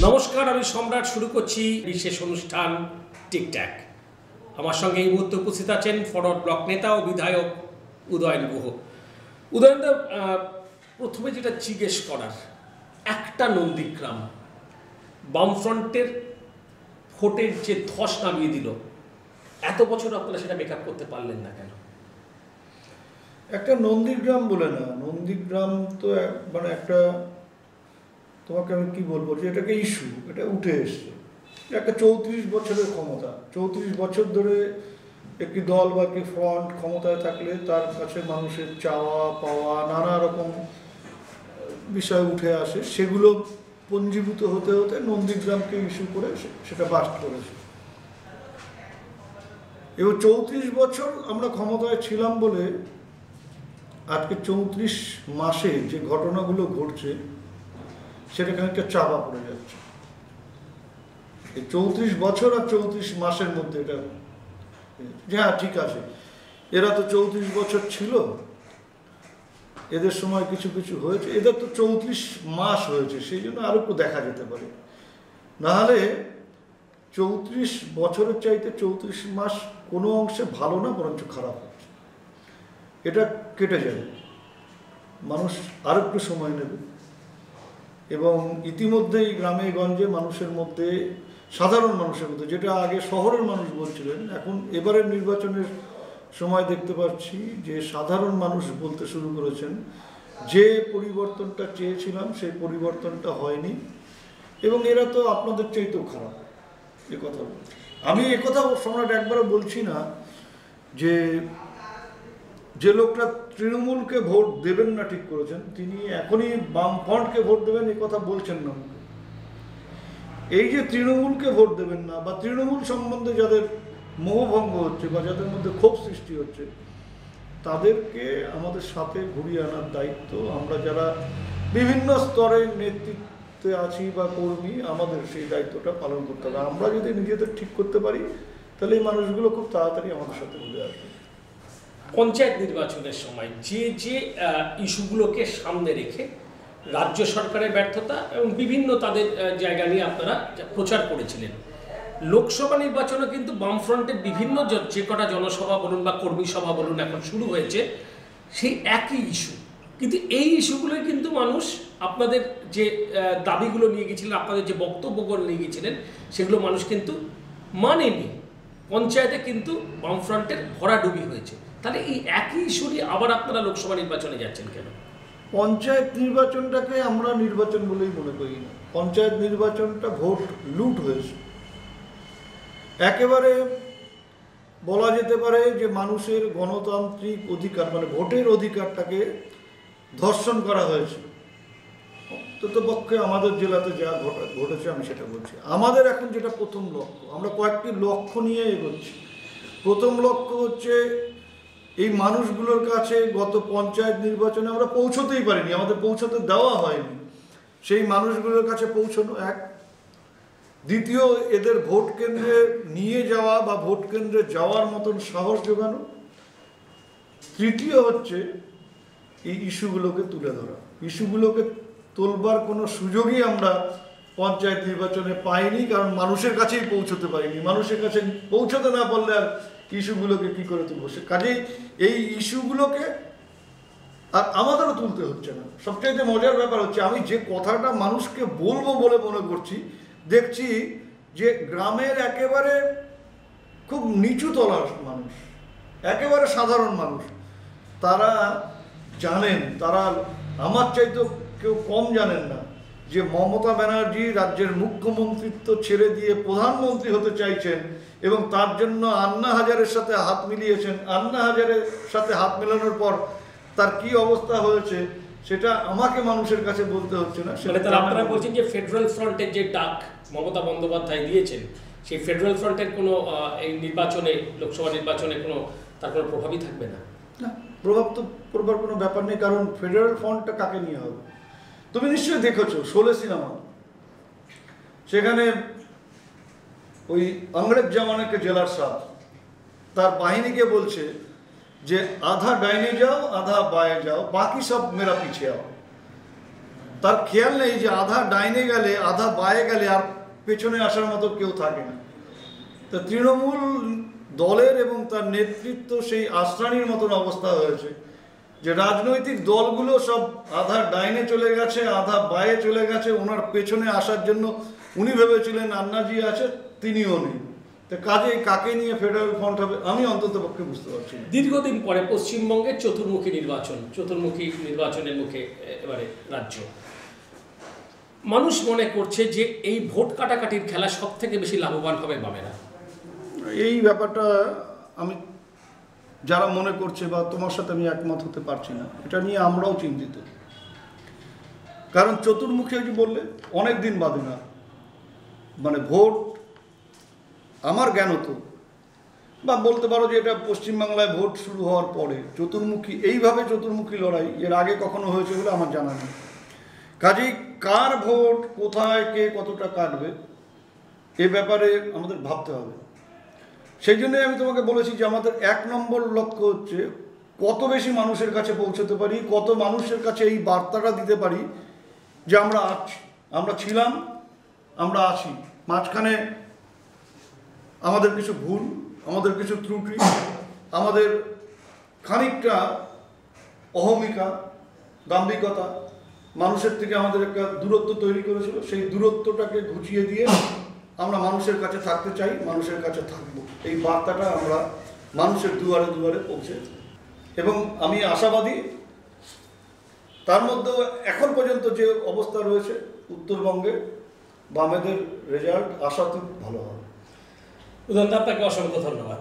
নমস্কার, আমি সম্রাট। শুরু করছি বিশেষ অনুষ্ঠান টিকট্যাক। আমার সঙ্গে এই মুহূর্তে উপস্থিত আছেন ফরওয়ার্ড ব্লক নেতা ও বিধায়ক উদয়ন গুহ। উদয়নদা, প্রথমে যেটা জিজ্ঞেস করার, একটা নন্দীগ্রাম বামফ্রন্টের ভোটের যে ধস নামিয়ে দিল, এত বছর আপনারা সেটা মেকআপ করতে পারলেন না কেন? একটা নন্দীগ্রাম বলে না, নন্দীগ্রাম তো মানে একটা, তোমাকে আমি কি বলবো, যে এটাকে ইস্যু, এটা উঠে এসছে। একটা 34 বছরের ক্ষমতা, 34 বছর ধরে একটি দল বা একটি ফ্রন্ট ক্ষমতায় থাকলে তার কাছে মানুষের চাওয়া পাওয়া নানা রকম বিষয় উঠে আসে, সেগুলো পঞ্জীভূত হতে হতে নন্দীগ্রামকে ইস্যু করে সেটা বাস্ট করেছে। এবার 34 বছর আমরা ক্ষমতায় ছিলাম বলে আজকে 34 মাসে যে ঘটনাগুলো ঘটছে সেটা খানিকটা চাপা পড়ে যাচ্ছে। এই 34 বছর আর 34 মাসের মধ্যে এটা, হ্যাঁ ঠিক আছে, এরা তো 34 বছর ছিল, এদের সময় কিছু কিছু হয়েছে, এদের তো 34 মাস হয়েছে, সেই জন্য আরো একটু দেখা যেতে পারে। নাহলে 34 বছরের চাইতে 34 মাস কোনো অংশে ভালো না, বরঞ্চ খারাপ হচ্ছে। এটা কেটে যাবে, মানুষ আর একটু সময় নেবে। এবং ইতিমধ্যেই গ্রামে গঞ্জে মানুষের মধ্যে, সাধারণ মানুষের মধ্যে, যেটা আগে শহরের মানুষ বলছিলেন, এখন এবারের নির্বাচনের সময় দেখতে পাচ্ছি যে সাধারণ মানুষ বলতে শুরু করেছেন যে পরিবর্তনটা চেয়েছিলাম সেই পরিবর্তনটা হয়নি, এবং এরা তো আপনাদের চাইতেও খারাপ, এ কথা বলছি। আমি একথা সম্রাট একবারও বলছি না যে লোকটা তৃণমূলকে ভোট দেবেন না ঠিক করেছেন, তিনি এখনই বামফ্রন্টকে ভোট দেবেন, এ কথা বলছেন না। এই যে তৃণমূলকে ভোট দেবেন না, বা তৃণমূল সম্বন্ধে যাদের মোহভঙ্গ হচ্ছে বা যাদের মধ্যে ক্ষোভ সৃষ্টি হচ্ছে, তাদেরকে আমাদের সাথে ঘুরিয়ে আনার দায়িত্ব, আমরা যারা বিভিন্ন স্তরে নেতৃত্বে আছি বা কর্মী, আমাদের সেই দায়িত্বটা পালন করতে হবে। আমরা যদি নিজেদের ঠিক করতে পারি তাহলে এই মানুষগুলো খুব তাড়াতাড়ি আমাদের সাথে ঘুরে আসবে। পঞ্চায়েত নির্বাচনের সময় যে যে ইস্যুগুলোকে সামনে রেখে রাজ্য সরকারের ব্যর্থতা এবং বিভিন্ন তাদের জায়গা নিয়ে আপনারা প্রচার করেছিলেন, লোকসভা নির্বাচনে কিন্তু বামফ্রন্টের বিভিন্ন যে কটা জনসভা বলুন বা কর্মী সভা বলুন এখন শুরু হয়েছে, সেই একই ইস্যু, কিন্তু এই ইস্যুগুলোই কিন্তু মানুষ আপনাদের যে দাবিগুলো নিয়ে গিয়েছিলেন, আপনাদের যে বক্তব্যগুলো নিয়ে গিয়েছিলেন, সেগুলো মানুষ কিন্তু মানেনি। পঞ্চায়েতে কিন্তু বামফ্রন্টের ভরাডুবি হয়েছে। তাহলে এই একই ইস্যু নিয়ে আবার আপনারা লোকসভা নির্বাচনে যাচ্ছেন কেন? পঞ্চায়েত নির্বাচনটাকে আমরা নির্বাচন বলেই মনে করি না। পঞ্চায়েত নির্বাচনটা ভোট লুট হয়েছে। একেবারে বলা যেতে পারে যে মানুষের গণতান্ত্রিক অধিকার, মানে ভোটের অধিকারটাকে ধর্ষণ করা হয়েছে। অন্ততপক্ষে আমাদের জেলাতে যা ঘটেছে আমি সেটা বলছি। আমাদের এখন যেটা প্রথম লক্ষ্য, আমরা কয়েকটি লক্ষ্য নিয়ে এগোচ্ছি। প্রথম লক্ষ্য হচ্ছে এই মানুষগুলোর কাছে গত পঞ্চায়েত নির্বাচনে আমরা পৌঁছতেই পারিনি, আমাদের পৌঁছতে দেওয়া হয়নি, সেই মানুষগুলোর কাছে পৌঁছানো এক। দ্বিতীয়, এদের ভোট কেন্দ্রে নিয়ে যাওয়া বা ভোট কেন্দ্রে যাওয়ার মতন সাহস জোগানো। তৃতীয় হচ্ছে এই ইস্যুগুলোকে তুলে ধরা। ইস্যুগুলোকে তোলবার কোনো সুযোগই আমরা পঞ্চায়েত নির্বাচনে পাইনি, কারণ মানুষের কাছেই পৌঁছতে পারিনি। মানুষের কাছে পৌঁছতে না পারলে আর ইস্যুগুলোকে কি করে তুলবো? সে কাজেই এই ইস্যুগুলোকে আর আমাদেরও তুলতে হচ্ছে না। সবচাইতে মজার ব্যাপার হচ্ছে, আমি যে কথাটা মানুষকে বলবো বলে মনে করছি, দেখছি যে গ্রামের একেবারে খুব নিচু তলার মানুষ, একেবারে সাধারণ মানুষ, তারা জানেন, তারা আমার চাইতেও কেউ কম জানেন না যে মমতা ব্যানার্জি রাজ্যের মুখ্যমন্ত্রিত্ব ছেড়ে দিয়ে প্রধানমন্ত্রী হতে চাইছেন, এবং তার জন্য আন্না হাজারের সাথে হাত মিলিয়েছেন। আন্না হাজারের সাথে হাত মেলানোর পর তার কি অবস্থা হয়েছে সেটা আমাকে মানুষের কাছে বলতে হচ্ছে না। আপনারা বলছেন যে ফেডারেল ফ্রন্টের যে ডাক মমতা বন্দ্যোপাধ্যায় দিয়েছেন, সেই ফেডারেল ফ্রন্টের কোনো এই নির্বাচনে, লোকসভা নির্বাচনে তার কোনো প্রভাবই থাকবে না? না, প্রভাব তো পড়বার কোনো ব্যাপার নেই, কারণ ফেডারেল ফ্রন্টটা কাকে নিয়ে হবে? তুমি নিশ্চয়ই দেখেছো শোলে সিনেমা, সেখানে ওই अंग्रेज जमाने के জেলার সাহ তার বাহিনীকে বলছে যে আধা ডাইনে যাও, আধা বায়ে যাও, বাকি সব মেরা পিছে आओ। তার খেয়াল নেই যে আধা ডাইনে গেলে আধা বায়ে গেলে আর পেছনে আসার মতো কেউ থাকে না। তো তৃণমূল দলের এবং তার নেতৃত্ব সেই আশ্রানির মতন অবস্থা হয়েছে যে রাজনৈতিক দলগুলো সব আধা ডাইনে চলে গেছে, আধা বায়ে চলে গেছে। ওনার পেছনে আসার জন্য উনি ভেবেছিলেন আন্নাজি আছে, তিনিও নেই। তো কাজে কাকে নিয়ে ফেডারেল ফ্রন্ট হবে আমি অন্তত পক্ষে বুঝতে পারছি না। দীর্ঘদিন পরে পশ্চিমবঙ্গের চতুর্মুখী নির্বাচনের মুখে এবারে রাজ্য। মানুষ মনে করছে যে এই ভোট কাটাকাটির খেলা সব থেকে বেশি লাভবান হবে বামেরা। এই ব্যাপারটা আমি যারা মনে করছে বা তোমার সাথে আমি একমত হতে পারছি না, এটা নিয়ে আমরাও চিন্তিত। কারণ চতুর্মুখী যে বললে অনেক দিন বাদে না, মানে ভোট আমার জ্ঞানত বা বলতে পারো যে এটা পশ্চিমবাংলায় ভোট শুরু হওয়ার পরে চতুর্মুখী এইভাবে চতুর্মুখী লড়াই এর আগে কখনো হয়েছে বলে আমার জানা নেই। কাজেই কার ভোট কোথায় কে কতটা কাটবে এ ব্যাপারে আমাদের ভাবতে হবে। সেই জন্যই আমি তোমাকে বলেছি যে আমাদের 1 নম্বর লক্ষ্য হচ্ছে কত বেশি মানুষের কাছে পৌঁছতে পারি, কত মানুষের কাছে এই বার্তাটা দিতে পারি যে আমরা আছি, আমরা ছিলাম, আমরা আছি। মাঝখানে আমাদের কিছু ভুল, আমাদের কিছু ত্রুটি, আমাদের খানিকটা অহমিকা, দাম্ভিকতা মানুষের থেকে আমাদের একটা দূরত্ব তৈরি করেছিল। সেই দূরত্বটাকে ঘুচিয়ে দিয়ে আমরা মানুষের কাছে থাকতে চাই, মানুষের কাছে থাকবো। এই বার্তাটা আমরা মানুষের দুয়ারে দুয়ারে পৌঁছে, এবং আমি আশাবাদী তার মধ্যেও এখন পর্যন্ত যে অবস্থা রয়েছে উত্তরবঙ্গে বামেদের রেজাল্ট আশাতীত ভালো হবে। উদন্ত, আপনাকে অসংখ্য ধন্যবাদ।